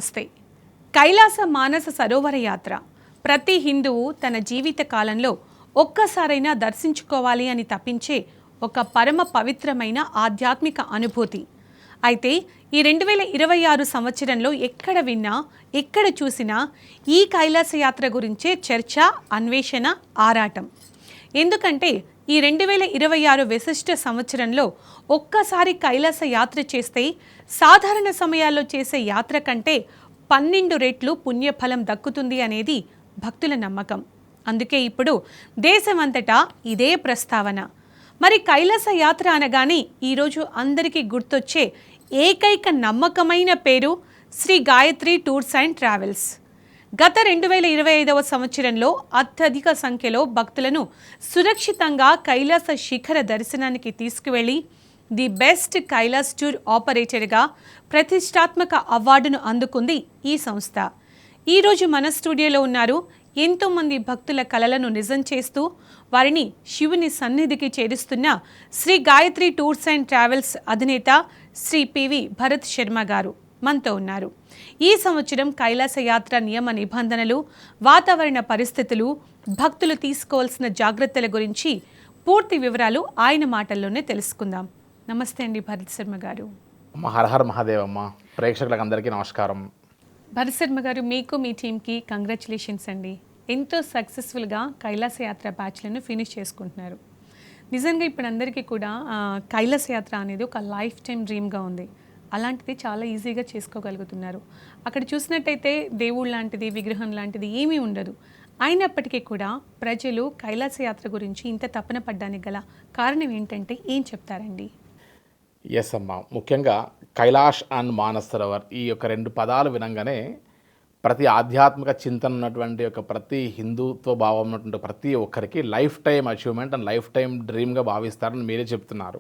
నమస్తే. కైలాస మానస సరోవర యాత్ర ప్రతి హిందువు తన జీవిత కాలంలో ఒక్కసారైనా దర్శించుకోవాలి అని తప్పించే ఒక పరమ పవిత్రమైన ఆధ్యాత్మిక అనుభూతి. అయితే ఈ 2026 సంవత్సరంలో ఎక్కడ విన్నా ఎక్కడ చూసినా ఈ కైలాస యాత్ర గురించే చర్చ, అన్వేషణ, ఆరాటం. ఎందుకంటే ఈ 2026 విశిష్ట సంవత్సరంలో ఒక్కసారి కైలాస యాత్ర చేస్తే సాధారణ సమయాల్లో చేసే యాత్ర కంటే 12 రెట్లు పుణ్యఫలం దక్కుతుంది అనేది భక్తుల నమ్మకం. అందుకే ఇప్పుడు దేశమంతటా ఇదే ప్రస్తావన. మరి కైలాస యాత్ర అనగానే ఈరోజు అందరికీ గుర్తొచ్చే ఏకైక నమ్మకమైన పేరు Sri Gayatri tours and travels. గత 2025 సంవత్సరంలో అత్యధిక సంఖ్యలో భక్తులను సురక్షితంగా కైలాస శిఖర దర్శనానికి తీసుకువెళ్ళి ది బెస్ట్ కైలాస్ టూర్ ఆపరేటర్గా ప్రతిష్టాత్మక అవార్డును అందుకుంది ఈ సంస్థ. ఈరోజు మన స్టూడియోలో ఉన్నారు ఎంతోమంది భక్తుల కలలను నిజం చేస్తూ వారిని శివుని సన్నిధికి చేరుస్తున్న Sri Gayatri tours and travels అధినేత శ్రీ పివి భరత్ శర్మ గారు మనతో ఉన్నారు. ఈ సంవత్సరం కైలాస యాత్ర నియమ నిబంధనలు, వాతావరణ పరిస్థితులు, భక్తులు తీసుకోవాల్సిన జాగ్రత్తల గురించి పూర్తి వివరాలు ఆయన మాటల్లోనే తెలుసుకుందాం. నమస్తే అండి భరత్ శర్మ గారు. హర హర మహాదేవమ్మ. ప్రేక్షకులకు అందరికీ నమస్కారం. భరత్ శర్మ గారు, మీకు మీ టీంకి కంగ్రాచులేషన్స్ అండి. ఎంతో సక్సెస్ఫుల్గా కైలాస యాత్ర బ్యాచ్లను ఫినిష్ చేసుకుంటున్నారు. నిజంగా ఇప్పుడు అందరికీ కూడా కైలాస యాత్ర అనేది ఒక లైఫ్ టైం డ్రీమ్గా ఉంది. అలాంటిది చాలా ఈజీగా చేసుకోగలుగుతున్నారు. అక్కడ చూసినట్టయితే దేవుడు లాంటిది, విగ్రహం లాంటిది ఏమీ ఉండదు. అయినప్పటికీ కూడా ప్రజలు కైలాస యాత్ర గురించి ఇంత తపన పడ్డానికి గల కారణం ఏంటంటే ఏం చెప్తారండి? ఎస్ అమ్మ, ముఖ్యంగా కైలాష్ అండ్ మానస్ సరోవర్ ఈ యొక్క 2 పదాలు వినంగానే ప్రతి ఆధ్యాత్మిక చింతన ఉన్నటువంటి ఒక ప్రతి హిందుత్వ భావం ఉన్నటువంటి ప్రతి ఒక్కరికి life time achievement and life time డ్రీమ్గా భావిస్తారని మీరే చెప్తున్నారు.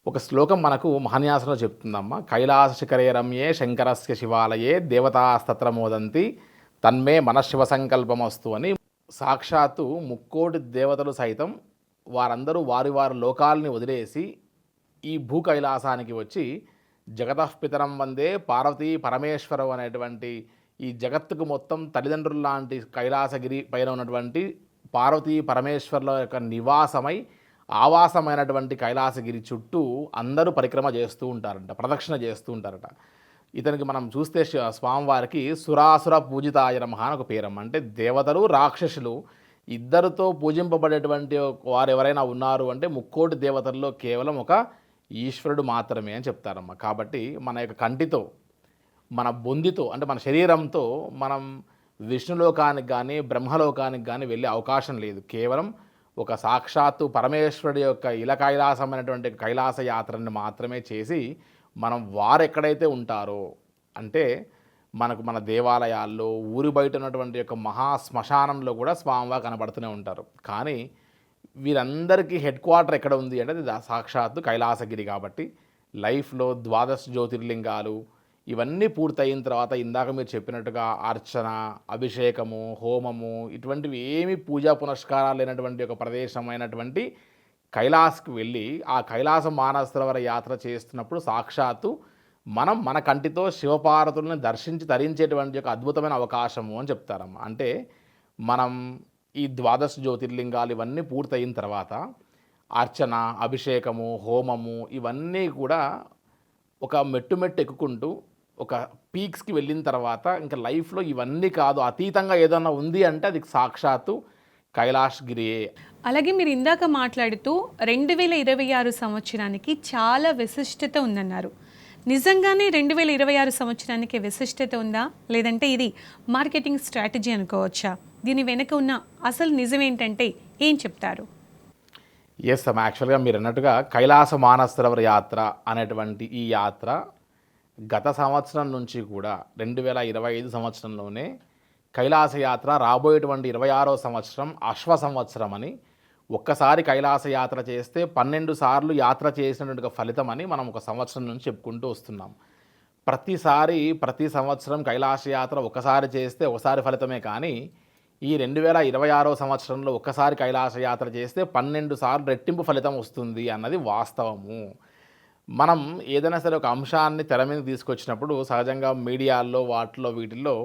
ఒక శ్లోకం మనకు మహాన్యాసంలో చెప్తుందమ్మా. కైలాస శిఖరే రమ్యే శంకరస్య శివాలయే దేవతాస్తత్ర మోదంతి తన్మే మనశివ సంకల్పమస్తు అని సాక్షాత్తు ముక్కోటి దేవతలు సైతం వారందరూ వారి వారి లోకాలని వదిలేసి ఈ భూ కైలాసానికి వచ్చి జగతఃపితరం వందే పార్వతీ పరమేశ్వరం అనేటువంటి ఈ జగత్తుకు మొత్తం తల్లిదండ్రులు లాంటి కైలాసగిరి పైన ఉన్నటువంటి పార్వతీ పరమేశ్వరుల యొక్క నివాసమై ఆవాసమైనటువంటి కైలాసగిరి చుట్టూ అందరూ పరిక్రమ చేస్తూ ఉంటారంట, ప్రదక్షిణ చేస్తూ ఉంటారట. ఇతనికి మనం చూస్తే స్వామివారికి సురాసుర పూజితాయ నమః అని ఒక పేరమ్మ. అంటే దేవతలు రాక్షసులు ఇద్దరితో పూజింపబడేటువంటి వారు ఎవరైనా ఉన్నారు అంటే ముక్కోటి దేవతల్లో కేవలం ఒక ఈశ్వరుడు మాత్రమే అని చెప్తారమ్మ. కాబట్టి మన యొక్క కంటితో, మన బొందితో, అంటే మన శరీరంతో మనం విష్ణులోకానికి కానీ బ్రహ్మలోకానికి కానీ వెళ్ళే అవకాశం లేదు. కేవలం ఒక సాక్షాత్తు పరమేశ్వరుడి యొక్క ఇల కైలాసమైనటువంటి కైలాస యాత్రని మాత్రమే చేసి మనం వారు ఎక్కడైతే ఉంటారో, అంటే మనకు మన దేవాలయాల్లో, ఊరి బయట ఉన్నటువంటి యొక్క మహా శ్మశానంలో కూడా స్వామివారు కనబడుతూనే ఉంటారు. కానీ వీరందరికీ హెడ్ క్వార్టర్ ఎక్కడ ఉంది అంటే సాక్షాత్తు కైలాసగిరి. కాబట్టి లైఫ్లో 12 జ్యోతిర్లింగాలు ఇవన్నీ పూర్తయిన తర్వాత ఇందాక మీరు చెప్పినట్టుగా అర్చన, అభిషేకము, హోమము ఇటువంటివి ఏమి పూజా పునస్కారాలు లేనటువంటి ఒక ప్రదేశమైనటువంటి కైలాస్కి వెళ్ళి ఆ కైలాస మానస సరోవర యాత్ర చేస్తున్నప్పుడు సాక్షాత్తు మనం మన కంటితో శివపార్వతులను దర్శించి తరించేటువంటి ఒక అద్భుతమైన అవకాశము అని చెప్తారమ్మ. అంటే మనం ఈ 12 జ్యోతిర్లింగాలు ఇవన్నీ పూర్తయిన తర్వాత అర్చన, అభిషేకము, హోమము ఇవన్నీ కూడా ఒక మెట్టు ఎక్కుకుంటూ ఒక పీక్స్కి వెళ్ళిన తర్వాత ఇంకా లైఫ్లో ఇవన్నీ కాదు, అతీతంగా ఏదన్నా ఉంది అంటే అది సాక్షాత్తు కైలాసగిరియే. అలాగే మీరు ఇందాక మాట్లాడుతూ 2026 సంవత్సరానికి చాలా విశిష్టత ఉందన్నారు. నిజంగానే 2026 సంవత్సరానికి విశిష్టత ఉందా, లేదంటే ఇది మార్కెటింగ్ స్ట్రాటజీ అనుకోవచ్చా? దీని వెనుక ఉన్న అసలు నిజం ఏంటంటే ఏం చెప్తారు? ఎస్ అమ్మ, యాక్చువల్గా మీరు అన్నట్టుగా కైలాస మానస సరోవర యాత్ర అనేటువంటి ఈ యాత్ర గత సంవత్సరం నుంచి కూడా 2025 సంవత్సరంలోనే కైలాస యాత్ర రాబోయేటువంటి 26వ సంవత్సరం అశ్వ సంవత్సరం అని, ఒక్కసారి కైలాస యాత్ర చేస్తే 12 సార్లు యాత్ర చేసినటువంటి ఫలితం అని మనం ఒక సంవత్సరం నుంచి చెప్పుకుంటూ వస్తున్నాం. ప్రతి సంవత్సరం కైలాస యాత్ర ఒకసారి చేస్తే ఒకసారి ఫలితమే, కానీ ఈ 2026వ సంవత్సరంలో ఒక్కసారి కైలాస యాత్ర చేస్తే 12 సార్లు రెట్టింపు ఫలితం వస్తుంది అన్నది వాస్తవము. మనం ఏదైనా సరే ఒక అంశాన్ని తెర మీదకి తీసుకొచ్చినప్పుడు సహజంగా మీడియాల్లో వాటిలో వీటిల్లో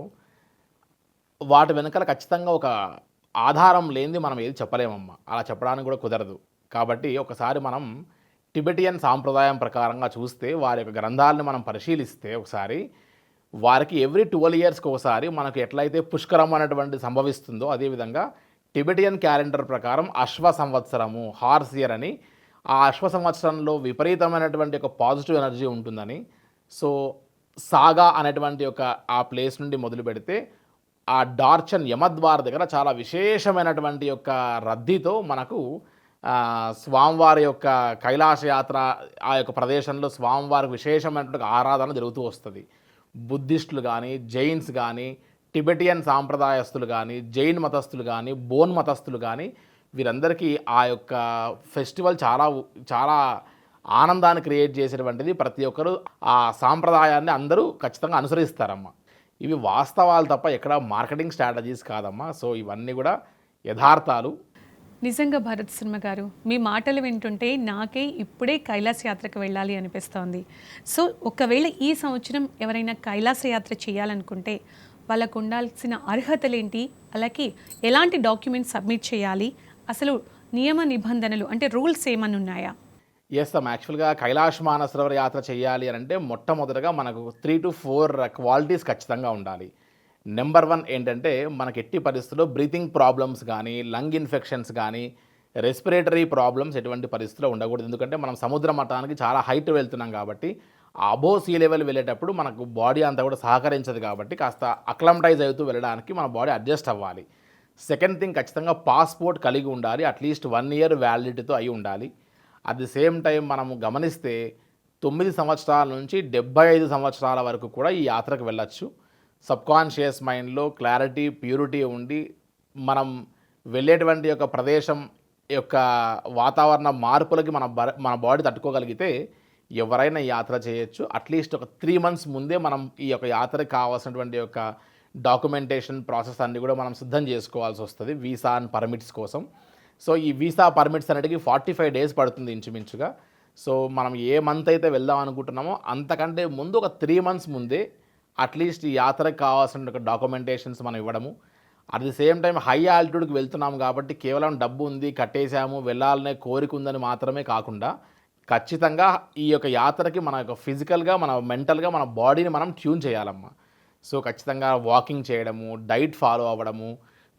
వాటి వెనకాల ఖచ్చితంగా ఒక ఆధారం లేనిది మనం ఏది చెప్పలేమమ్మా. అలా చెప్పడానికి కూడా కుదరదు. కాబట్టి ఒకసారి మనం టిబెటియన్ సాంప్రదాయం ప్రకారంగా చూస్తే వారి యొక్క గ్రంథాలను మనం పరిశీలిస్తే ఒకసారి వారికి ఎవ్రీ 12 ఇయర్స్‌కి ఒకసారి మనకు ఎట్లయితే పుష్కరం అనేటువంటిది సంభవిస్తుందో అదేవిధంగా టిబెటియన్ క్యాలెండర్ ప్రకారం అశ్వ సంవత్సరము, హార్స్ ఇయర్ అని ఆ అశ్వ సంవత్సరంలో విపరీతమైనటువంటి ఒక పాజిటివ్ ఎనర్జీ ఉంటుందని, సో సాగా అనేటువంటి ఒక ఆ ప్లేస్ నుండి మొదలుపెడితే ఆ డార్చన్ యమద్వార్ దగ్గర చాలా విశేషమైనటువంటి యొక్క రద్దీతో మనకు స్వామివారి యొక్క కైలాస యాత్ర ఆ యొక్క ప్రదేశంలో స్వామివారికి విశేషమైనటువంటి ఆరాధన జరుగుతూ వస్తుంది. బుద్ధిస్టులు కానీ, జైన్స్ కానీ, టిబెటియన్ సాంప్రదాయస్తులు కానీ, జైన్ మతస్థులు కానీ, బోన్ మతస్థులు కానీ వీరందరికీ ఆ యొక్క ఫెస్టివల్ చాలా చాలా ఆనందాన్ని క్రియేట్ చేసేటువంటిది. ప్రతి ఒక్కరు ఆ సాంప్రదాయాన్ని అందరూ ఖచ్చితంగా అనుసరిస్తారమ్మ. ఇవి వాస్తవాలు తప్ప ఎక్కడ మార్కెటింగ్ స్ట్రాటజీస్ కాదమ్మా. సో ఇవన్నీ కూడా యథార్థాలు. నిజంగా భరత్ శర్మ గారు, మీ మాటలు వింటుంటే నాకే ఇప్పుడే కైలాస యాత్రకు వెళ్ళాలి అనిపిస్తోంది. సో ఒకవేళ ఈ సంవత్సరం ఎవరైనా కైలాస యాత్ర చేయాలనుకుంటే వాళ్ళకు ఉండాల్సిన అర్హతలేంటి, అలాగే ఎలాంటి డాక్యుమెంట్స్ సబ్మిట్ చేయాలి, అసలు నియమ నిబంధనలు అంటే రూల్స్ ఏమన్నా ఉన్నాయా? ఎస్ అమ్మ. యాక్చువల్గా కైలాష్ మానసరోవర్ యాత్ర చేయాలి అని అంటే మొట్టమొదటిగా మనకు 3 to 4 క్వాలిటీస్ ఖచ్చితంగా ఉండాలి. నెంబర్ 1 ఏంటంటే మనకి ఎట్టి పరిస్థితుల్లో బ్రీతింగ్ ప్రాబ్లమ్స్ కానీ, లంగ్ ఇన్ఫెక్షన్స్ కానీ, రెస్పిరేటరీ ప్రాబ్లమ్స్ ఎటువంటి పరిస్థితుల్లో ఉండకూడదు. ఎందుకంటే మనం సముద్ర మట్టానికి చాలా హైట్ వెళ్తున్నాం కాబట్టి అబోవ్ సీ లెవెల్ వెళ్ళేటప్పుడు మనకు బాడీ అంతా కూడా సహకరించదు కాబట్టి కాస్త అక్లమటైజ్ అవుతూ వెళ్ళడానికి మన బాడీ అడ్జస్ట్ అవ్వాలి. సెకండ్ థింగ్, ఖచ్చితంగా పాస్పోర్ట్ కలిగి ఉండాలి. అట్లీస్ట్ 1 year వ్యాలిడిటీతో అయి ఉండాలి. అట్ ది సేమ్ టైం మనము గమనిస్తే 9 సంవత్సరాల నుంచి 75 సంవత్సరాల వరకు కూడా ఈ యాత్రకు వెళ్ళచ్చు. సబ్కాన్షియస్ మైండ్లో క్లారిటీ, ప్యూరిటీ ఉండి మనం వెళ్ళేటువంటి యొక్క ప్రదేశం యొక్క వాతావరణ మార్పులకి మన బాడీ తట్టుకోగలిగితే ఎవరైనా ఈ యాత్ర చేయొచ్చు. అట్లీస్ట్ ఒక 3 months ముందే మనం ఈ యొక్క యాత్రకు కావాల్సినటువంటి యొక్క డాక్యుమెంటేషన్ ప్రాసెస్ అన్నీ కూడా మనం సిద్ధం చేసుకోవాల్సి వస్తుంది వీసా అండ్ పర్మిట్స్ కోసం. సో ఈ వీసా పర్మిట్స్ అనేటివి 45 days పడుతుంది ఇంచుమించుగా. సో మనం ఏ మంత్ అయితే వెళ్దాం అనుకుంటున్నామో అంతకంటే ముందు ఒక 3 months ముందే అట్లీస్ట్ ఈ యాత్రకు కావాల్సిన డాక్యుమెంటేషన్స్ మనం ఇవ్వడము. At the same time high ఆల్టిట్యూడ్కి వెళ్తున్నాం కాబట్టి కేవలం డబ్బు ఉంది, కట్టేశాము, వెళ్ళాలనే కోరిక ఉందని మాత్రమే కాకుండా ఖచ్చితంగా ఈ యొక్క యాత్రకి మన యొక్క ఫిజికల్గా, మన మెంటల్గా మన బాడీని మనం ట్యూన్ చేయాలమ్మా. సో ఖచ్చితంగా వాకింగ్ చేయడము, డైట్ ఫాలో అవ్వడము,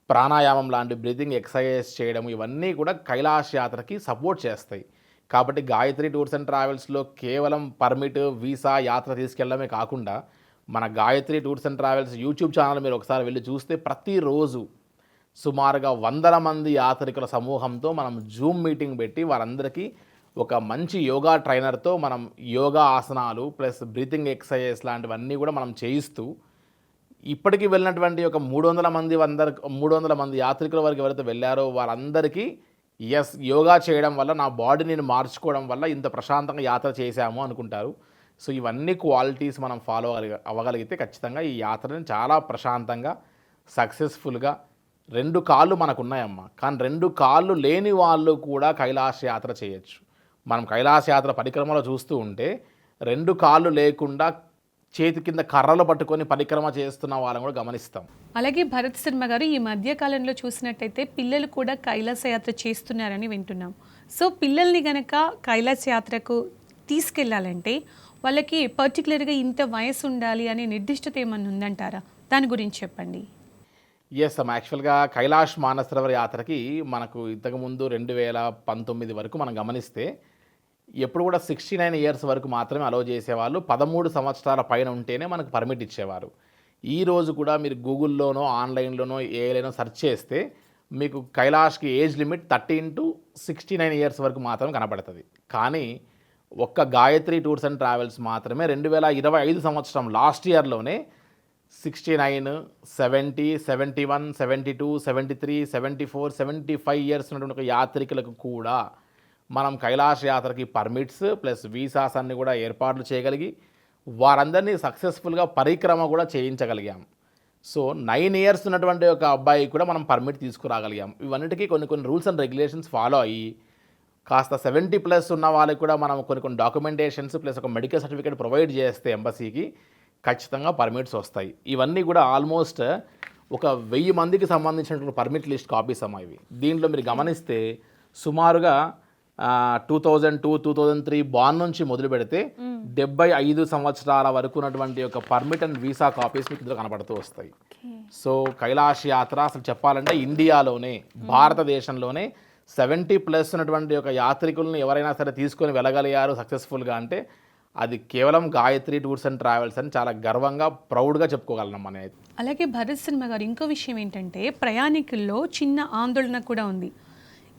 ప్రాణాయామం లాంటి బ్రీతింగ్ ఎక్సర్సైజ్ చేయడము, ఇవన్నీ కూడా కైలాష్ యాత్రకి సపోర్ట్ చేస్తాయి. కాబట్టి గాయత్రి టూర్స్ అండ్ ట్రావెల్స్లో కేవలం పర్మిట్, వీసా, యాత్ర తీసుకెళ్ళడమే కాకుండా మన Gayatri tours and travels YouTube channel మీరు ఒకసారి వెళ్ళి చూస్తే ప్రతిరోజు సుమారుగా 100 మంది యాత్రికుల సమూహంతో మనం జూమ్ మీటింగ్ పెట్టి వారందరికీ ఒక మంచి యోగా ట్రైనర్తో మనం యోగా ఆసనాలు ప్లస్ బ్రీతింగ్ ఎక్సర్సైజ్ లాంటివన్నీ కూడా మనం చేయిస్తూ ఇప్పటికీ వెళ్ళినటువంటి ఒక 300 మంది యాత్రికుల వరకు ఎవరైతే వెళ్ళారో వారందరికీ యోగా చేయడం వల్ల నా బాడీ నేను మార్చుకోవడం వల్ల ఇంత ప్రశాంతంగా యాత్ర చేశాము అనుకుంటారు. సో ఇవన్నీ క్వాలిటీస్ మనం ఫాలో అవ్వగలిగితే ఖచ్చితంగా ఈ యాత్రని చాలా ప్రశాంతంగా సక్సెస్ఫుల్గా 2 కాళ్ళు మనకు ఉన్నాయమ్మా. కానీ 2 కాళ్ళు లేని వాళ్ళు కూడా కైలాస యాత్ర చేయొచ్చు. మనం కైలాస యాత్ర పరిక్రమలో చూస్తూ ఉంటే 2 కాళ్ళు లేకుండా చేతి కింద కర్రలు పట్టుకొని పరిక్రమ చేస్తున్న వాళ్ళని కూడా గమనిస్తాం. అలాగే భరత్ శర్మ గారు, ఈ మధ్య కాలంలో చూసినట్టయితే పిల్లలు కూడా కైలాస యాత్ర చేస్తున్నారని వింటున్నాం. సో పిల్లల్ని గనక కైలాస యాత్రకు తీసుకెళ్లాలంటే వాళ్ళకి పర్టికులర్గా ఇంత వయసు ఉండాలి అనే నిర్దిష్టత ఏమన్నా ఉందంటారా? దాని గురించి చెప్పండి. ఎస్ అమ్మ. యాక్చువల్గా కైలాష్ మానసరోవర్ యాత్రకి మనకు ఇంతకుముందు 2019 వరకు మనం గమనిస్తే ఎప్పుడు కూడా 69 years వరకు మాత్రమే అలౌ చేసేవాళ్ళు. 13 సంవత్సరాల పైన ఉంటేనే మనకు పర్మిట్ ఇచ్చేవారు. ఈరోజు కూడా మీరు గూగుల్లోనో ఆన్లైన్లోనో ఏలైనా సెర్చ్ చేస్తే మీకు కైలాష్కి ఏజ్ లిమిట్ 13 to 69 years వరకు మాత్రమే కనబడుతుంది. కానీ ఒక్క గాయత్రి టూర్స్ అండ్ ట్రావెల్స్ మాత్రమే 2025 సంవత్సరం లాస్ట్ ఇయర్లోనే 69, 70, 71, 72, 73, 74, 75 years ఉన్నటువంటి ఒక యాత్రికులకు కూడా మనం కైలాష్ యాత్రకి పర్మిట్స్ ప్లస్ వీసాస్ అన్ని కూడా ఏర్పాట్లు చేయగలిగి వారందరినీ సక్సెస్ఫుల్గా పరిక్రమ కూడా చేయించగలిగాం. సో 9 years ఉన్నటువంటి ఒక అబ్బాయి కూడా మనం పర్మిట్ తీసుకురాగలిగాం. ఇవన్నిటికీ కొన్ని రూల్స్ అండ్ రెగ్యులేషన్స్ ఫాలో అయ్యి కాస్త 70+ ఉన్న వాళ్ళకి కూడా మనం కొన్ని డాక్యుమెంటేషన్స్ ప్లస్ ఒక మెడికల్ సర్టిఫికేట్ ప్రొవైడ్ చేస్తే ఎంబసీకి ఖచ్చితంగా పర్మిట్స్ వస్తాయి. ఇవన్నీ కూడా ఆల్మోస్ట్ ఒక 1000 మందికి సంబంధించినటువంటి పర్మిట్ లిస్ట్ కాపీస్ అమ్మా ఇవి. దీంట్లో మీరు గమనిస్తే సుమారుగా 2002-2003 బాన్ నుంచి మొదలు పెడితే 75 సంవత్సరాల వరకు ఉన్నటువంటి ఒక పర్మిట్ అండ్ వీసా కాపీస్ మీకు ఇందులో కనబడుతూ వస్తాయి. సో కైలాష్ యాత్ర అసలు చెప్పాలంటే ఇండియాలోనే భారతదేశంలోనే 70+ ఉన్నటువంటి ఒక యాత్రికుల్ని ఎవరైనా సరే తీసుకొని వెళ్ళగలిగారు సక్సెస్ఫుల్గా అంటే అది కేవలం గాయత్రి టూర్స్ అండ్ ట్రావెల్స్ అని చాలా గర్వంగా ప్రౌడ్గా చెప్పుకోగలం అనేది. అలాగే భరత్ శర్మ గారు ఇంకో విషయం ఏంటంటే ప్రయాణికుల్లో చిన్న ఆందోళన కూడా ఉంది.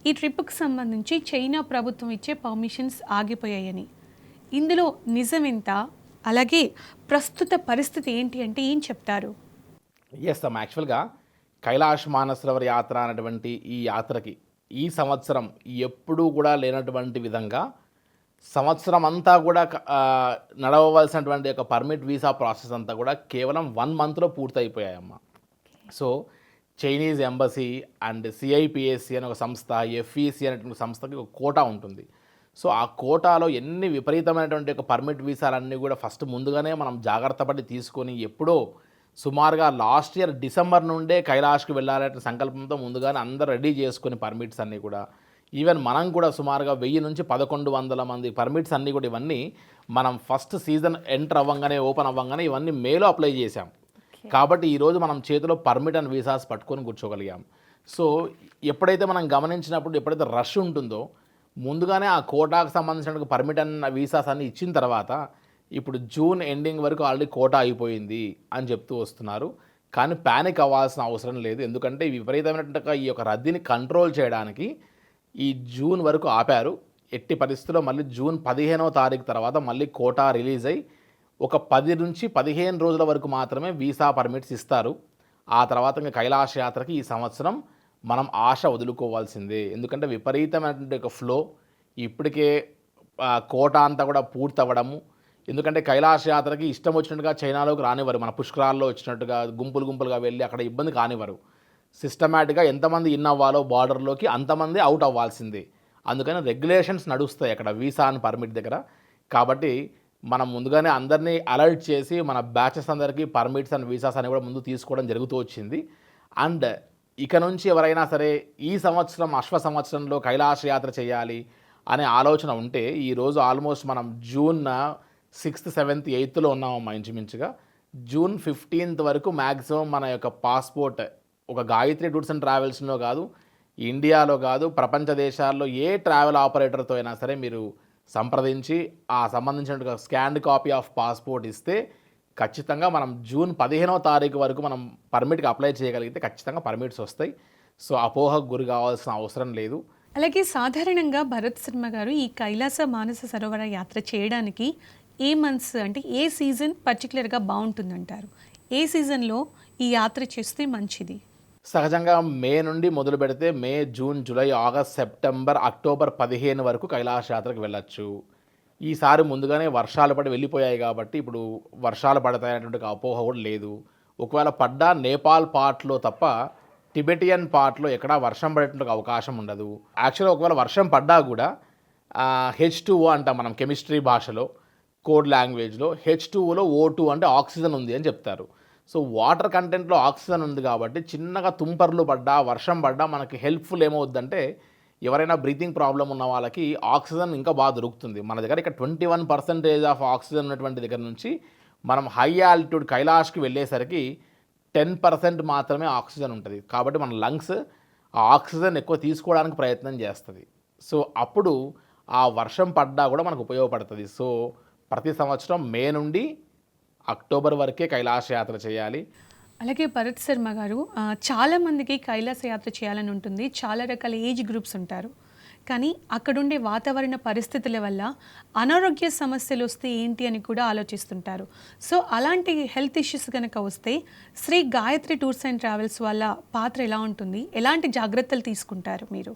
ఈ ట్రిప్కి సంబంధించి చైనా ప్రభుత్వం ఇచ్చే పర్మిషన్స్ ఆగిపోయాయని. ఇందులో నిజం ఎంత, అలాగే ప్రస్తుత పరిస్థితి ఏంటి అంటే ఏం చెప్తారు? ఎస్ అమ్మ, యాక్చువల్గా కైలాష్ మానసరోవర్ యాత్ర అనేటువంటి ఈ యాత్రకి ఈ సంవత్సరం ఎప్పుడూ కూడా లేనటువంటి విధంగా సంవత్సరం అంతా కూడా నడవవలసినటువంటి ఒక పర్మిట్ వీసా ప్రాసెస్ అంతా కూడా కేవలం 1 మంత్లో పూర్తయిపోయాయమ్మా. సో చైనీస్ ఎంబసీ అండ్ సిఐపిఎస్సి అనే ఒక సంస్థ, ఎఫ్ఈసి అనేటువంటి సంస్థకి ఒక కోటా ఉంటుంది. సో ఆ కోటాలో ఎన్ని విపరీతమైనటువంటి ఒక పర్మిట్ వీసాలన్నీ కూడా ఫస్ట్ ముందుగానే మనం జాగ్రత్త పడి తీసుకొని ఎప్పుడో సుమారుగా లాస్ట్ ఇయర్ డిసెంబర్ నుండే కైలాష్కి వెళ్ళాలనే సంకల్పంతో ముందుగానే అందరూ రెడీ చేసుకుని పర్మిట్స్ అన్నీ కూడా ఈవెన్ మనం కూడా సుమారుగా 1000 నుంచి 1100 మంది పర్మిట్స్ అన్నీ కూడా ఇవన్నీ మనం ఫస్ట్ సీజన్ ఎంటర్ అవ్వగానే ఓపెన్ అవ్వగానే ఇవన్నీ మేలో అప్లై చేశాం. కాబట్టి ఈరోజు మనం చేతిలో పర్మిట్ అండ్ వీసాస్ పట్టుకొని కూర్చోగలిగాం. సో ఎప్పుడైతే మనం గమనించినప్పుడు ఎప్పుడైతే రష్ ఉంటుందో ముందుగానే ఆ కోటాకు సంబంధించిన పర్మిట్ అండ్ వీసాస్ అన్ని ఇచ్చిన తర్వాత ఇప్పుడు జూన్ ఎండింగ్ వరకు ఆల్రెడీ కోటా అయిపోయింది అని చెప్తూ వస్తున్నారు. కానీ ప్యానిక్ అవ్వాల్సిన అవసరం లేదు. ఎందుకంటే విపరీతమైనటువంటి ఈ యొక్క రద్దీని కంట్రోల్ చేయడానికి ఈ జూన్ వరకు ఆపారు. ఎట్టి పరిస్థితుల్లో మళ్ళీ జూన్ 15వ తారీఖు తర్వాత మళ్ళీ కోటా రిలీజ్ అయ్యి ఒక 10 నుంచి 15 రోజుల వరకు మాత్రమే వీసా పర్మిట్స్ ఇస్తారు. ఆ తర్వాత ఇంకా కైలాష్ యాత్రకి ఈ సంవత్సరం మనం ఆశ వదులుకోవాల్సిందే. ఎందుకంటే విపరీతమైనటువంటి ఒక ఫ్లో ఇప్పటికే కోటా అంతా కూడా పూర్తవ్వడము. ఎందుకంటే కైలాష్ యాత్రకి ఇష్టం వచ్చినట్టుగా చైనాలోకి రానివ్వరు. మన పుష్కరాల్లో వచ్చినట్టుగా గుంపులుగా వెళ్ళి అక్కడ ఇబ్బంది కానివ్వరు. సిస్టమేటిక్గా ఎంతమంది ఇన్ అవ్వాలో బార్డర్లోకి అంతమంది అవుట్ అవ్వాల్సిందే. అందుకని రెగ్యులేషన్స్ నడుస్తాయి అక్కడ వీసా అండ్ పర్మిట్ దగ్గర. కాబట్టి మనం ముందుగానే అందరినీ అలర్ట్ చేసి మన బ్యాచెస్ అందరికీ పర్మిట్స్ అండ్ వీసాస్ అని కూడా ముందు తీసుకోవడం జరుగుతూ వచ్చింది. అండ్ ఇక నుంచి ఎవరైనా సరే ఈ సంవత్సరం సంవత్సరంలో కైలాష్ యాత్ర చేయాలి అనే ఆలోచన ఉంటే ఈరోజు ఆల్మోస్ట్ మనం జూన్ 6th, 7th, 8thలో ఉన్నామమ్మా ఇంచుమించుగా. జూన్ 15th వరకు మ్యాక్సిమం మన యొక్క పాస్పోర్ట్ ఒక గాయత్రి టూర్స్ అండ్ ట్రావెల్స్లో కాదు, ఇండియాలో కాదు, ప్రపంచ దేశాల్లో ఏ ట్రావెల్ ఆపరేటర్తో అయినా సరే మీరు సంప్రదించి ఆ సంబంధించిన స్కాన్డ్ కాపీ ఆఫ్ పాస్పోర్ట్ ఇస్తే ఖచ్చితంగా మనం జూన్ 15వ తారీఖు వరకు మనం పర్మిట్కి అప్లై చేయగలిగితే ఖచ్చితంగా పర్మిట్స్ వస్తాయి. సో అపోహకు గురి కావాల్సిన అవసరం లేదు. అలాగే సాధారణంగా భరత్ శర్మ గారు ఈ కైలాస మానస సరోవర యాత్ర చేయడానికి ఏ మంత్స్ అంటే ఏ సీజన్ పర్టికులర్గా బాగుంటుందంటారు? ఏ సీజన్లో ఈ యాత్ర చేస్తే మంచిది? సహజంగా మే నుండి మొదలు పెడితే May, June, July, August, September, October 15 వరకు కైలాష్ యాత్రకు వెళ్ళొచ్చు. ఈసారి ముందుగానే వర్షాలు పడి వెళ్ళిపోయాయి కాబట్టి ఇప్పుడు వర్షాలు పడతాయనేటువంటి అపోహ కూడా లేదు. ఒకవేళ పడ్డా నేపాల్ పార్ట్లో తప్ప టిబెటియన్ పార్ట్లో ఎక్కడా వర్షం పడేటువంటి అవకాశం ఉండదు. యాక్చువల్గా ఒకవేళ వర్షం పడ్డా కూడా H2O అంటాం మనం కెమిస్ట్రీ భాషలో, కోడ్ లాంగ్వేజ్లో. H2Oలో O2 అంటే ఆక్సిజన్ ఉంది అని చెప్తారు. సో వాటర్ కంటెంట్లో ఆక్సిజన్ ఉంది కాబట్టి చిన్నగా తుంపర్లు పడ్డా వర్షం పడ్డా మనకి హెల్ప్ఫుల్ ఏమవుద్దంటే ఎవరైనా బ్రీతింగ్ ప్రాబ్లం ఉన్న వాళ్ళకి ఆక్సిజన్ ఇంకా బాగా దొరుకుతుంది. మన దగ్గర ఇక్కడ 21% ఆఫ్ ఆక్సిజన్ ఉన్నటువంటి దగ్గర నుంచి మనం హై ఆల్టిట్యూడ్ కైలాష్కి వెళ్ళేసరికి 10% మాత్రమే ఆక్సిజన్ ఉంటుంది. కాబట్టి మన లంగ్స్ ఆ ఆక్సిజన్ ఎక్కువ తీసుకోవడానికి ప్రయత్నం చేస్తుంది. సో అప్పుడు ఆ వర్షం పడ్డా కూడా మనకు ఉపయోగపడుతుంది. సో ప్రతి సంవత్సరం మే నుండి అక్టోబర్ వరకే కైలాస యాత్ర చేయాలి. అలాగే భరత్ శర్మ గారు, చాలామందికి కైలాస యాత్ర చేయాలని ఉంటుంది. చాలా రకాల ఏజ్ గ్రూప్స్ ఉంటారు. కానీ అక్కడుండే వాతావరణ పరిస్థితుల వల్ల అనారోగ్య సమస్యలు వస్తే ఏంటి అని కూడా ఆలోచిస్తుంటారు. సో అలాంటి హెల్త్ ఇష్యూస్ కనుక వస్తే Sri Gayatri tours and travels వాళ్ళ పాత్ర ఎలా ఉంటుంది? ఎలాంటి జాగ్రత్తలు తీసుకుంటారు మీరు?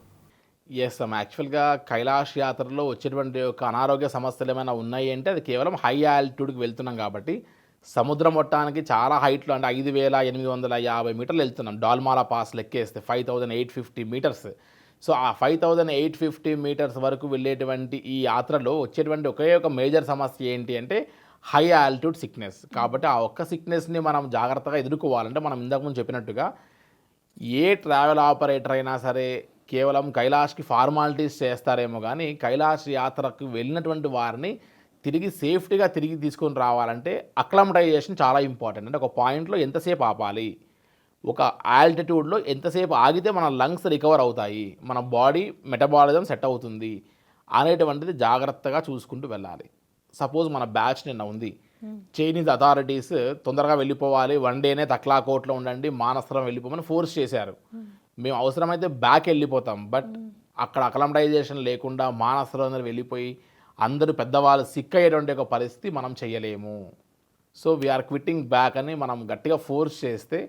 ఎస్ అమ్మ, యాక్చువల్గా కైలాష్ యాత్రలో వచ్చేటువంటి ఒక అనారోగ్య సమస్యలు ఏమైనా ఉన్నాయి అంటే అది కేవలం హై ఆల్టిట్యూడ్కి వెళ్తున్నాం కాబట్టి సముద్రం మొట్టానికి చాలా హైట్లో అంటే 5850 మీటర్లు వెళ్తున్నాం. డాల్మాలా పాస్ లెక్కేస్తే 5850 మీటర్స్. సో ఆ 5850 మీటర్స్ వరకు వెళ్ళేటువంటి ఈ యాత్రలో వచ్చేటువంటి ఒకే ఒక మేజర్ సమస్య ఏంటి అంటే హై ఆల్టిట్యూడ్ సిక్నెస్. కాబట్టి ఆ ఒక్క సిక్నెస్ని మనం జాగ్రత్తగా ఎదుర్కోవాలంటే మనం ఇంతకుముందు చెప్పినట్టుగా ఏ ట్రావెల్ ఆపరేటర్ అయినా సరే కేవలం కైలాష్కి ఫార్మాలిటీస్ చేస్తారేమో కానీ కైలాష్ యాత్రకు వెళ్ళినటువంటి వారిని తిరిగి సేఫ్టీగా తిరిగి తీసుకొని రావాలంటే అక్లమటైజేషన్ చాలా ఇంపార్టెంట్. అంటే ఒక పాయింట్లో ఎంతసేపు ఆపాలి, ఒక ఆల్టిట్యూడ్లో ఎంతసేపు ఆగితే మన లంగ్స్ రికవర్ అవుతాయి, మన బాడీ మెటబాలిజం సెట్ అవుతుంది అనేటువంటిది జాగ్రత్తగా చూసుకుంటూ వెళ్ళాలి. సపోజ్ మన బ్యాచ్ నిన్న ఉంది, చైనీస్ అథారిటీస్ తొందరగా వెళ్ళిపోవాలి, వన్ డేనే తక్లాకోట్లో ఉండండి, మానసరం వెళ్ళిపోమని ఫోర్స్ చేశారు. మేము అవసరమైతే బ్యాక్ వెళ్ళిపోతాం, బట్ అక్కడ అక్లమటైజేషన్ లేకుండా మానసరం వెళ్ళిపోయి అందరూ పెద్దవాళ్ళు సిక్ అయ్యేటువంటి ఒక పరిస్థితి మనం చేయలేము. సో వీఆర్ క్విట్టింగ్ బ్యాక్ అని మనం గట్టిగా ఫోర్స్ చేస్తే,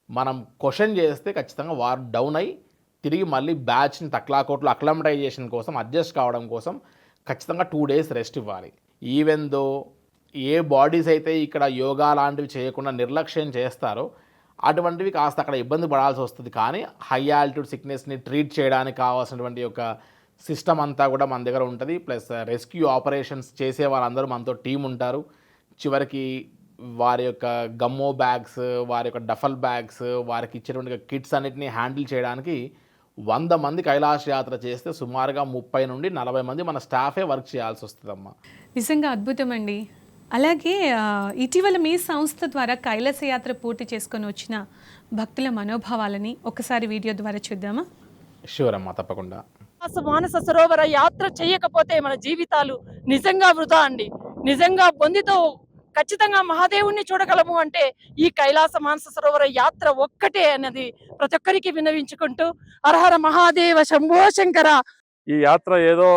మనం క్వశ్చన్ చేస్తే ఖచ్చితంగా వారు డౌన్ అయ్యి తిరిగి మళ్ళీ బ్యాచ్ని తక్లాకోట్లో అక్లమటైజేషన్ కోసం అడ్జస్ట్ కావడం కోసం ఖచ్చితంగా 2 days రెస్ట్ ఇవ్వాలి. ఈవెన్ దో ఏ బాడీస్ అయితే ఇక్కడ యోగా లాంటివి చేయకుండా నిర్లక్ష్యం చేస్తారో అటువంటివి కాస్త అక్కడ ఇబ్బంది పడాల్సి వస్తుంది. కానీ హై ఆల్టిట్యూడ్ సిక్నెస్ని ట్రీట్ చేయడానికి కావాల్సినటువంటి ఒక సిస్టమ్ అంతా కూడా మన దగ్గర ఉంటుంది. ప్లస్ రెస్క్యూ ఆపరేషన్స్ చేసే వాళ్ళందరూ మనతో టీం ఉంటారు. చివరికి వారి యొక్క గమ్మో బ్యాగ్స్, వారి యొక్క డఫల్ బ్యాగ్స్, వారికి ఇచ్చేటువంటి కిట్స్ అన్నిటిని హ్యాండిల్ చేయడానికి 100 మంది కైలాష్ యాత్ర చేస్తే సుమారుగా 30 నుండి 40 మంది మన స్టాఫే వర్క్ చేయాల్సి వస్తుందమ్మా. నిజంగా అద్భుతం అండి. అలాగే ఇటీవల మీ సంస్థ ద్వారా కైలాస యాత్ర పూర్తి చేసుకొని వచ్చిన భక్తుల మనోభావాలని ఒకసారి వీడియో ద్వారా చూద్దామా? షూర్ అమ్మా, తప్పకుండా. మానస సరోవర యాత్ర చేయకపోతే మన జీవితాలు నిజంగా వృధా అండి. నిజంగా పొందితో ఖచ్చితంగా మహాదేవుణ్ణి చూడగలము అంటే ఈ కైలాస మానస సరోవర యాత్ర ఒక్కటే అన్నది ప్రతి ఒక్కరికి విన్నవించుకుంటూ హరహర మహాదేవ శంభో శంకర. ఈ యాత్ర ఏదో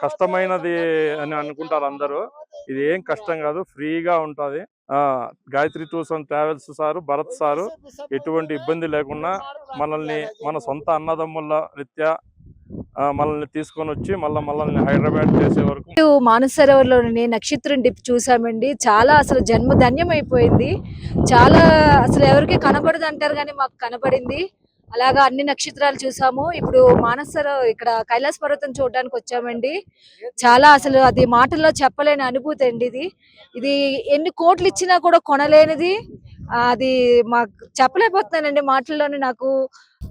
కష్టమైనది అని అనుకుంటారు అందరూ. ఇది ఏం కష్టం కాదు, ఫ్రీగా ఉంటుంది. Gayatri tours and travels sir, Bharat sir ఎటువంటి ఇబ్బంది లేకుండా మనల్ని మన సొంత అన్నదమ్ముల రీత్యా మనల్ని తీసుకొని వచ్చి మనల్ని హైదరాబాద్ చేసే వరకు మానసరోవర్లోని నక్షత్రం డిప్ చూసామండి. చాలా అసలు జన్మ ధన్యం అయిపోయింది. చాలా అసలు ఎవరికి కనబడదు అంటారు కానీ మాకు కనబడింది. అలాగా అన్ని నక్షత్రాలు చూసాము. ఇప్పుడు ఇక్కడ కైలాస పర్వతం చూడడానికి వచ్చామండి. చాలా అసలు అది మాటల్లో చెప్పలేని అనుభూతి అండి. ఇది ఎన్ని కోట్లు ఇచ్చినా కూడా కొనలేనిది. అది మాకు చెప్పలేకపోతున్నానండి మాటల్లోనే. నాకు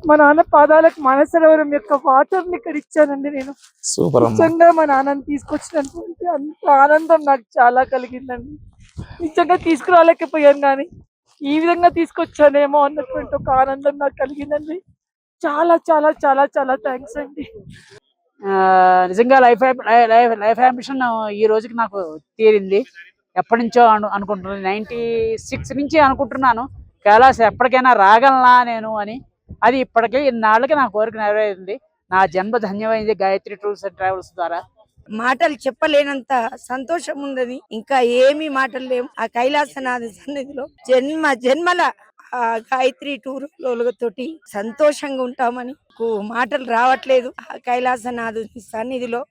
మా నాన్న పాదాలకు మానసరోవరం యొక్క వాటర్ ని ఇక్కడ ఇచ్చానండి నేను. సూపర్. నిజంగా మా నాన్నని తీసుకొచ్చినటువంటి అంత ఆనందం నాకు చాలా కలిగిందండి. నిజంగా తీసుకురాలేకపోయాను కానీ ఈ విధంగా తీసుకొచ్చానేమో అన్నటువంటి ఒక ఆనందం నాకు కలిగిందండి. చాలా చాలా చాలా చాలా థ్యాంక్స్ అండి. నిజంగా లైఫ్ అంబిషన్ ఈ రోజుకి నాకు తీరింది. ఎప్పటి నుంచో అనుకుంటున్నాను, 96 నుంచి అనుకుంటున్నాను కైలాస ఎప్పటికైనా రాగలనా నేను అని. అది ఇప్పటికీ ఇన్నాళ్ళకి నా కోరిక నెరవేరింది. నా జన్మ ధన్యమైంది గాయత్రి టూర్స్ అండ్ ట్రావెల్స్ ద్వారా. మాటలు చెప్పలేనంత సంతోషం ఉన్నది. ఇంకా ఏమీ మాటలు లేవు. ఆ కైలాసనాథ సన్నిధిలో జన్మల ఆ గాయత్రి టూర్ తోటి సంతోషంగా ఉంటామని మాటలు రావట్లేదు. ఆ కైలాసనాథ సన్నిధిలో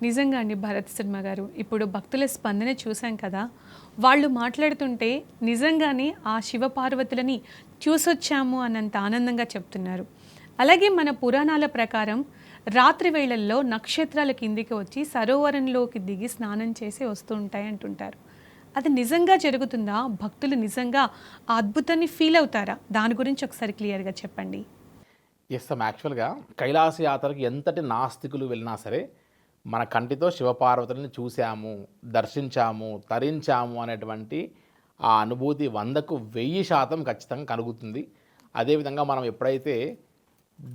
నిజంగా అండి భరత్ శర్మ గారు, ఇప్పుడు భక్తుల స్పందన చూసాం కదా, వాళ్ళు మాట్లాడుతుంటే నిజంగానే ఆ శివపార్వతులని చూసొచ్చాము అన్నంత ఆనందంగా చెప్తున్నారు. అలాగే మన పురాణాల ప్రకారం రాత్రి వేళల్లో నక్షత్రాల కిందికి వచ్చి సరోవరంలోకి దిగి స్నానం చేసి వస్తూ ఉంటాయి అంటుంటారు. అది నిజంగా జరుగుతుందా? భక్తులు నిజంగా ఆ అద్భుతాన్ని ఫీల్ అవుతారా? దాని గురించి ఒకసారి క్లియర్గా చెప్పండి. ఎస్ అమ్మ, యాక్చువల్గా కైలాస యాత్రకు ఎంతటి నాస్తికులు వెళ్ళినా సరే మన కంటితో శివపార్వతులని చూసాము, దర్శించాము, తరించాము అనేటువంటి ఆ అనుభూతి 100కు 1000% ఖచ్చితంగా కలుగుతుంది. అదేవిధంగా మనం ఎప్పుడైతే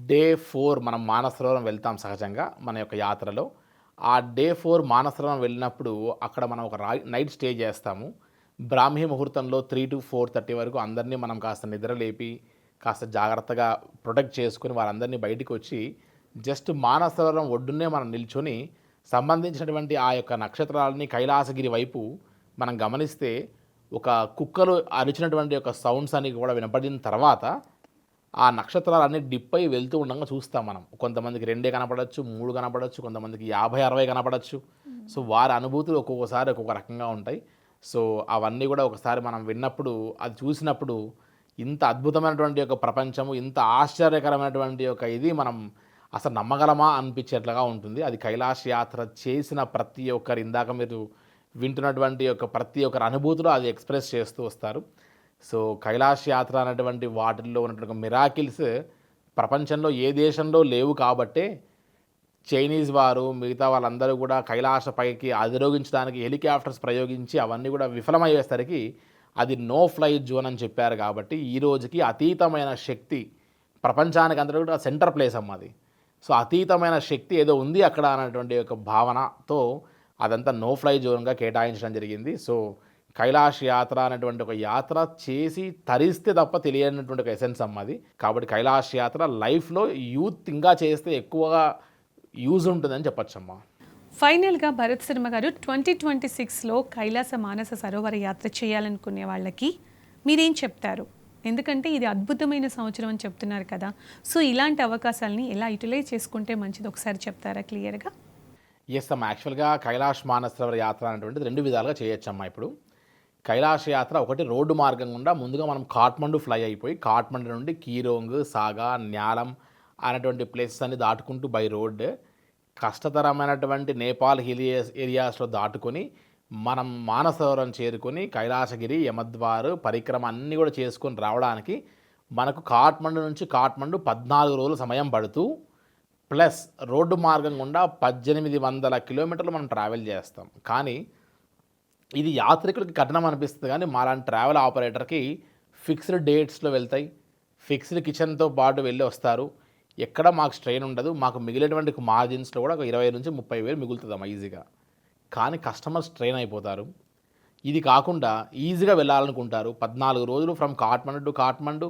డే 4 మనం మానసరోవరం వెళ్తాం సహజంగా మన యొక్క యాత్రలో, ఆ డే 4 మానసరోవరం వెళ్ళినప్పుడు అక్కడ మనం ఒక నైట్ స్టే చేస్తాము. బ్రాహ్మీ ముహూర్తంలో 3 to 4:30 వరకు అందరినీ మనం కాస్త నిద్రలేపి కాస్త జాగ్రత్తగా ప్రొటెక్ట్ చేసుకుని వారందరినీ బయటికి వచ్చి జస్ట్ మానసరోవరం ఒడ్డునే మనం నిల్చొని సంబంధించినటువంటి ఆ యొక్క నక్షత్రాలని కైలాసగిరి వైపు మనం గమనిస్తే ఒక కుక్కలు అరిచినటువంటి ఒక సౌండ్స్ అని కూడా వినపడిన తర్వాత ఆ నక్షత్రాలన్నీ డిప్ అయి వెళ్తూ ఉండగా చూస్తాం మనం. కొంతమందికి 2 కనపడవచ్చు, 3 కనపడవచ్చు, కొంతమందికి 50-60 కనపడవచ్చు. సో వారి అనుభూతులు ఒక్కొక్కసారి ఒక్కొక్క రకంగా ఉంటాయి. సో అవన్నీ కూడా ఒకసారి మనం విన్నప్పుడు, అది చూసినప్పుడు ఇంత అద్భుతమైనటువంటి ఒక ప్రపంచము, ఇంత ఆశ్చర్యకరమైనటువంటి ఒక ఇది మనం అసలు నమ్మగలమా అనిపించేట్లుగా ఉంటుంది. అది కైలాష్ యాత్ర చేసిన ప్రతి ఒక్కరు, ఇందాక మీరు వింటున్నటువంటి యొక్క ప్రతి ఒక్కరి అనుభూతిలో అది ఎక్స్‌ప్రెస్ చేస్తూ వస్తారు. సో, కైలాష్ యాత్ర అనేటువంటి వాటిల్లో ఉన్నటువంటి మిరాకిల్స్ ప్రపంచంలో ఏ దేశంలో లేవు కాబట్టే చైనీస్ వారు, మిగతా వాళ్ళందరూ కూడా కైలాస పైకి అధిరోహించడానికి హెలికాప్టర్స్ ప్రయోగించి అవన్నీ కూడా విఫలమయ్యేసరికి అది నో ఫ్లై జోన్ అని చెప్పారు కాబట్టి ఈ రోజుకి అతీతమైన శక్తి ప్రపంచానికి అందరూ కూడా సెంటర్ ప్లేస్ అమ్మ అది. సో, అతీతమైన శక్తి ఏదో ఉంది అక్కడ అన్నటువంటి ఒక భావనతో అదంతా నో ఫ్లై జోన్గా కేటాయించడం జరిగింది. సో, కైలాష్ యాత్ర అనేటువంటి ఒక యాత్ర చేసి తరిస్తే తప్ప తెలియనటువంటి ఒక ఎసెన్స్ అమ్మ అది. కాబట్టి కైలాష్ యాత్ర లైఫ్లో యూత్ ఇంకా చేస్తే ఎక్కువగా యూజ్ ఉంటుందని చెప్పొచ్చమ్మా. ఫైనల్గా భరత్ శర్మ గారు 2026లో కైలాస మానస సరోవర యాత్ర చేయాలనుకునే వాళ్ళకి మీరేం చెప్తారు? ఎందుకంటే ఇది అద్భుతమైన సంవత్సరం అని చెప్తున్నారు కదా. సో, ఇలాంటి అవకాశాలని ఎలా యూటిలైజ్ చేసుకుంటే మంచిది ఒకసారి చెప్తారా క్లియర్గా? ఎస్ అమ్మా. యాక్చువల్గా కైలాష్ మానసరోవర్ యాత్ర అనేటువంటిది 2 విధాలుగా చేయొచ్చమ్మా. ఇప్పుడు కైలాష్ యాత్ర ఒకటి రోడ్డు మార్గం గుండా ముందుగా మనం కాఠ్మండు ఫ్లై అయిపోయి కాఠ్మండు నుండి కీరోంగ్, సాగా, న్యాలం అనేటువంటి ప్లేసెస్ అన్ని దాటుకుంటూ బై రోడ్ కష్టతరమైనటువంటి నేపాల్ హిల్ ఏరియాస్లో దాటుకొని మనం మానసరోవరం చేరుకొని కైలాసగిరి, యమద్వార్ పరిక్రమ అన్నీ కూడా చేసుకొని రావడానికి మనకు కాఠ్మండు నుంచి కాఠ్మండు 14 రోజుల సమయం పడుతూ ప్లస్ రోడ్డు మార్గం గుండా 1800 కిలోమీటర్లు మనం ట్రావెల్ చేస్తాం. కానీ ఇది యాత్రికులకి కఠినం అనిపిస్తుంది, కానీ మాలాంటి ట్రావెల్ ఆపరేటర్కి ఫిక్స్డ్ డేట్స్లో వెళ్తాయి, ఫిక్స్డ్ కిచెన్తో పాటు వెళ్ళి వస్తారు. ఎక్కడ మాకు స్ట్రెయిన్ ఉండదు. మాకు మిగిలినటువంటి మార్జిన్స్లో కూడా ఒక 20 నుంచి 30 వేలు మిగులుతుందమ్మా ఈజీగా. కానీ కస్టమర్స్ ట్రైన్ అయిపోతారు. ఇది కాకుండా ఈజీగా వెళ్ళాలనుకుంటారు. 14 రోజులు from Kathmandu to Kathmandu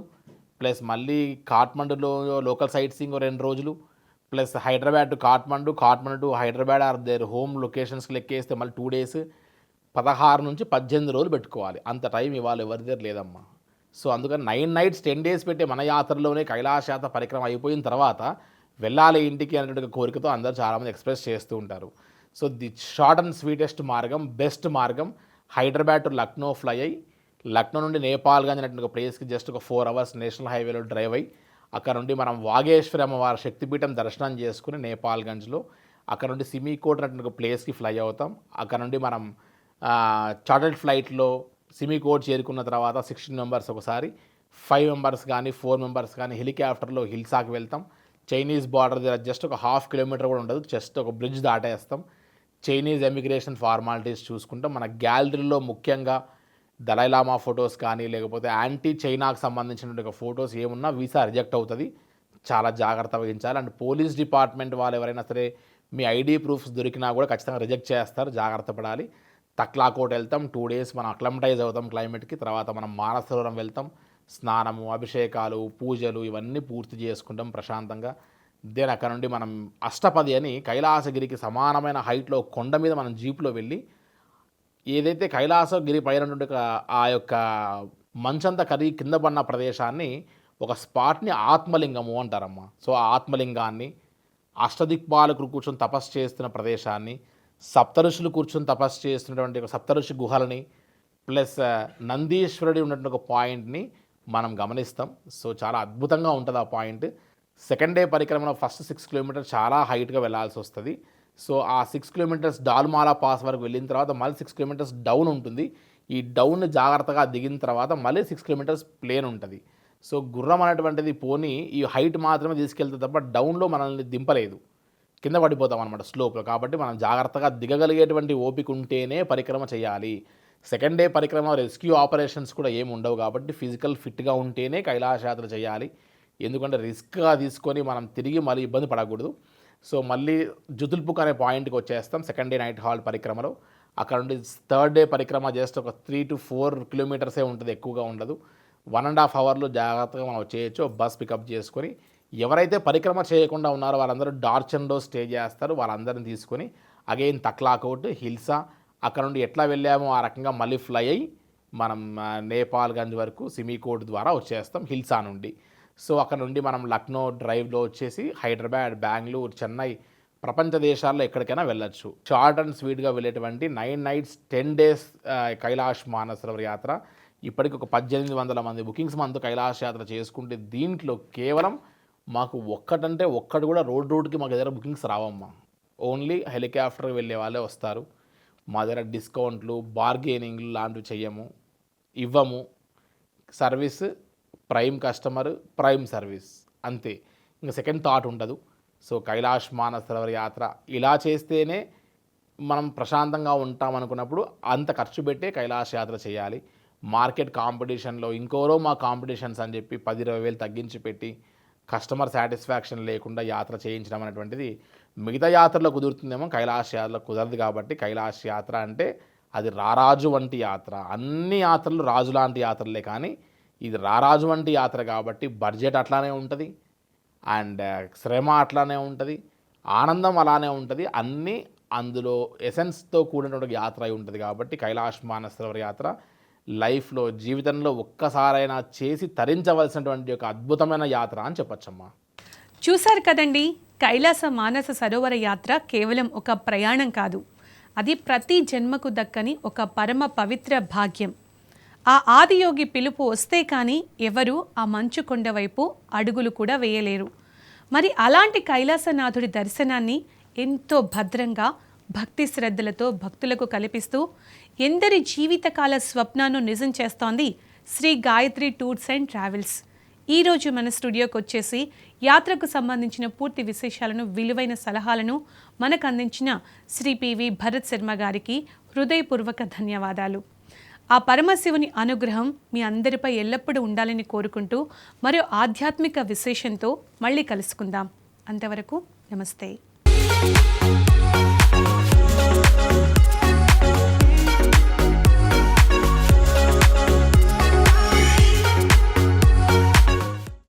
plus మళ్ళీ కాఠ్మండులో లోకల్ సైట్ సీయింగ్ 2 రోజులు plus Hyderabad to Kathmandu, Kathmandu to Hyderabad or their home లొకేషన్స్కి లెక్కేస్తే మళ్ళీ 2 డేస్ 16 నుంచి 18 రోజులు పెట్టుకోవాలి. అంత టైం ఇవాళ ఎవరి దగ్గర లేదమ్మా. సో, అందుకని 9 నైట్స్ 10 డేస్ పెట్టే మన యాత్రలోనే కైలాస యాత్ర పరిక్రమ అయిపోయిన తర్వాత వెళ్ళాలి ఇంటికి అనేటువంటి కోరికతో అందరూ చాలామంది ఎక్స్ప్రెస్ చేస్తూ ఉంటారు. So, the short and sweetest మార్గం, బెస్ట్ మార్గం హైదరాబాద్ టు లక్నో ఫ్లై అయ్యి లక్నో నుండి నేపాల్గంజ్ అనేటువంటి ఒక ప్లేస్కి జస్ట్ ఒక 4 అవర్స్ నేషనల్ హైవేలో డ్రైవ్ అయ్యి అక్కడ నుండి మనం వాగేశ్వరి అమ్మవారి శక్తిపీఠం దర్శనం చేసుకుని నేపాల్గంజ్లో అక్కడ నుండి సిమికోట్ అనేటువంటి ఒక ప్లేస్కి ఫ్లై అవుతాం. అక్కడ నుండి మనం చార్టర్డ్ ఫ్లైట్లో సిమికోట్ చేరుకున్న తర్వాత 16 మెంబర్స్ ఒకసారి, 5 మెంబర్స్ కానీ 4 మెంబర్స్ కానీ హెలికాప్టర్లో హిల్సాకి వెళ్తాం. చైనీస్ బార్డర్ దగ్గర జస్ట్ ఒక 1/2 కిలోమీటర్ కూడా ఉండదు, జస్ట్ ఒక బ్రిడ్జ్ దాటేస్తాం. చైనీస్ ఎమిగ్రేషన్ ఫార్మాలిటీస్ చూసుకుంటాం. మన గ్యాలరీలో ముఖ్యంగా దలైలామా ఫొటోస్ కానీ లేకపోతే యాంటీ చైనాకు సంబంధించినటువంటి ఒక ఫొటోస్ ఏమున్నా వీసా రిజెక్ట్ అవుతుంది. చాలా జాగ్రత్త వహించాలి. అండ్ పోలీస్ డిపార్ట్మెంట్ వాళ్ళు ఎవరైనా సరే మీ ఐడి ప్రూఫ్స్ దొరికినా కూడా ఖచ్చితంగా రిజెక్ట్ చేస్తారు, జాగ్రత్త పడాలి. తక్లాకోట్ వెళ్తాం, 2 డేస్ మనం అక్లమటైజ్ అవుతాం క్లైమేట్కి. తర్వాత మనం మానసరోవరం వెళ్తాం, స్నానము, అభిషేకాలు, పూజలు ఇవన్నీ పూర్తి చేసుకుంటాం ప్రశాంతంగా. దెన్ అక్కడ నుండి మనం అష్టపది అని కైలాసగిరికి సమానమైన హైట్లో కొండ మీద మనం జీప్లో వెళ్ళి ఏదైతే కైలాసగిరి పైన ఆ యొక్క మంచంతా కరిగి కింద పడిన ప్రదేశాన్ని ఒక స్పాట్ని ఆత్మలింగము అంటారమ్మా. సో, ఆ ఆత్మలింగాన్ని అష్టదిక్పాలకులు కూర్చొని తపస్సు చేస్తున్న ప్రదేశాన్ని, సప్తఋషులు కూర్చొని తపస్సు చేస్తున్నటువంటి ఒక సప్తఋషి గుహలని ప్లస్ నందీశ్వరుడి ఉన్నటువంటి ఒక పాయింట్ని మనం గమనిస్తాం. సో, చాలా అద్భుతంగా ఉంటుంది ఆ పాయింట్. సెకండ్ డే పరిక్రమలో ఫస్ట్ 6 కిలోమీటర్స్ చాలా హైట్గా వెళ్ళాల్సి వస్తుంది. సో, ఆ 6 కిలోమీటర్స్ డాల్మాలా పాస్ వరకు వెళ్ళిన తర్వాత మళ్ళీ 6 కిలోమీటర్స్ డౌన్ ఉంటుంది. ఈ డౌన్ జాగ్రత్తగా దిగిన తర్వాత మళ్ళీ 6 కిలోమీటర్స్ ప్లేన్ ఉంటుంది. సో, గుర్రం అనేటువంటిది పోనీ ఈ హైట్ మాత్రమే తీసుకెళ్తే తప్ప డౌన్లో మనల్ని దింపలేదు, కింద పడిపోతాం అనమాట స్లోప్లో. కాబట్టి మనం జాగ్రత్తగా దిగగలిగేటువంటి ఓపిక ఉంటేనే పరిక్రమ చేయాలి. సెకండ్ డే పరిక్రమ రెస్క్యూ ఆపరేషన్స్ కూడా ఏమి ఉండవు కాబట్టి ఫిజికల్ ఫిట్గా ఉంటేనే కైలాస యాత్ర చేయాలి. ఎందుకంటే రిస్క్గా తీసుకొని మనం తిరిగి మళ్ళీ ఇబ్బంది పడకూడదు. సో, మళ్ళీ జుతుల్పుక్ అనే పాయింట్కి వచ్చేస్తాం సెకండ్ డే నైట్ హాల్ట్ పరిక్రమలో. అక్కడ నుండి థర్డ్ డే పరిక్రమ జస్ట్ ఒక 3 to 4 కిలోమీటర్సే ఉంటుంది, ఎక్కువగా ఉండదు. 1.5 అవర్లో జాగ్రత్తగా మనం చేయొచ్చు. బస్ పికప్ చేసుకొని ఎవరైతే పరిక్రమ చేయకుండా ఉన్నారో వాళ్ళందరూ డార్చన్లో స్టే చేస్తారు. వాళ్ళందరిని తీసుకొని అగైన్ తక్లాకోట్, హిల్సా అక్కడ నుండి ఎట్లా వెళ్ళామో ఆ రకంగా మళ్ళీ ఫ్లై అయ్యి మనం నేపాల్గంజ్ వరకు సిమికోట్ ద్వారా వచ్చేస్తాం హిల్సా నుండి. సో, అక్కడ నుండి మనం లక్నో డ్రైవ్లో వచ్చేసి హైదరాబాద్, బెంగళూరు, చెన్నై ప్రపంచ దేశాల్లో ఎక్కడికైనా వెళ్ళొచ్చు. షార్ట్ అండ్ స్వీట్గా వెళ్ళేటువంటి 9 nights 10 days కైలాష్ మానసరోవర్ యాత్ర ఇప్పటికి ఒక 1800 మంది బుకింగ్స్ మనతో కైలాస యాత్ర చేసుకుంటే దీంట్లో కేవలం మాకు ఒక్కటి కూడా రోడ్డుకి మాకు దగ్గర బుకింగ్స్ రావమ్మా. ఓన్లీ హెలికాప్టర్ వెళ్ళే వాళ్ళే వస్తారు. మా దగ్గర డిస్కౌంట్లు, బార్గెనింగ్లు లాంటివి చెయ్యము, ఇవ్వము. Service prime customer, prime service అంతే, ఇంకా సెకండ్ థాట్ ఉండదు. సో కైలాష్ మానస సరోవర్ యాత్ర ఇలా చేస్తేనే మనం ప్రశాంతంగా ఉంటాం అనుకున్నప్పుడు అంత ఖర్చు పెట్టే కైలాష్ యాత్ర చేయాలి. మార్కెట్ కాంపిటీషన్లో ఇంకోరో మా కాంపిటీషన్స్ అని చెప్పి 10-20 వేలు తగ్గించి పెట్టి కస్టమర్ సాటిస్ఫాక్షన్ లేకుండా యాత్ర చేయించడం అనేటువంటిది మిగతా యాత్రలో కుదురుతుందేమో, కైలాష్ యాత్రలో కుదరదు. కాబట్టి కైలాష్ యాత్ర అంటే అది రారాజు వంటి యాత్ర. అన్ని యాత్రలు రాజు లాంటి యాత్రలే, కానీ ఇది రారాజు వంటి యాత్ర కాబట్టి బడ్జెట్ అట్లానే ఉంటుంది, అండ్ శ్రమ అట్లానే ఉంటుంది, ఆనందం అలానే ఉంటుంది. అన్నీ అందులో ఎసెన్స్తో కూడినటువంటి యాత్ర అయి ఉంటుంది. కాబట్టి కైలాష్ మానస సరోవర్ యాత్ర లైఫ్లో, జీవితంలో ఒక్కసారైనా చేసి తరించవలసినటువంటి ఒక అద్భుతమైన యాత్ర అని చెప్పచ్చమ్మా. చూశారు కదండి, కైలాస మానస సరోవర యాత్ర కేవలం ఒక ప్రయాణం కాదు, అది ప్రతి జన్మకు దక్కని ఒక పరమ పవిత్ర భాగ్యం. ఆ ఆదియోగి పిలుపు వస్తే కానీ ఎవరు ఆ మంచు కొండ వైపు అడుగులు కూడా వేయలేరు. మరి అలాంటి కైలాసనాథుడి దర్శనాన్ని ఎంతో భద్రంగా భక్తి శ్రద్ధలతో భక్తులకు కల్పిస్తూ ఎందరి జీవితకాల స్వప్నాన్ని నిజం చేస్తోంది Sri Gayatri tours and travels. ఈరోజు మన స్టూడియోకి వచ్చేసి యాత్రకు సంబంధించిన పూర్తి విశేషాలను, విలువైన సలహాలను మనకు అందించిన శ్రీ పివి భరత్ శర్మ గారికి హృదయపూర్వక ధన్యవాదాలు. ఆ పరమశివుని అనుగ్రహం మీ అందరిపై ఎల్లప్పుడూ ఉండాలని కోరుకుంటూ మరో ఆధ్యాత్మిక విశేషంతో మళ్ళీ కలుసుకుందాం. అంతవరకు నమస్తే.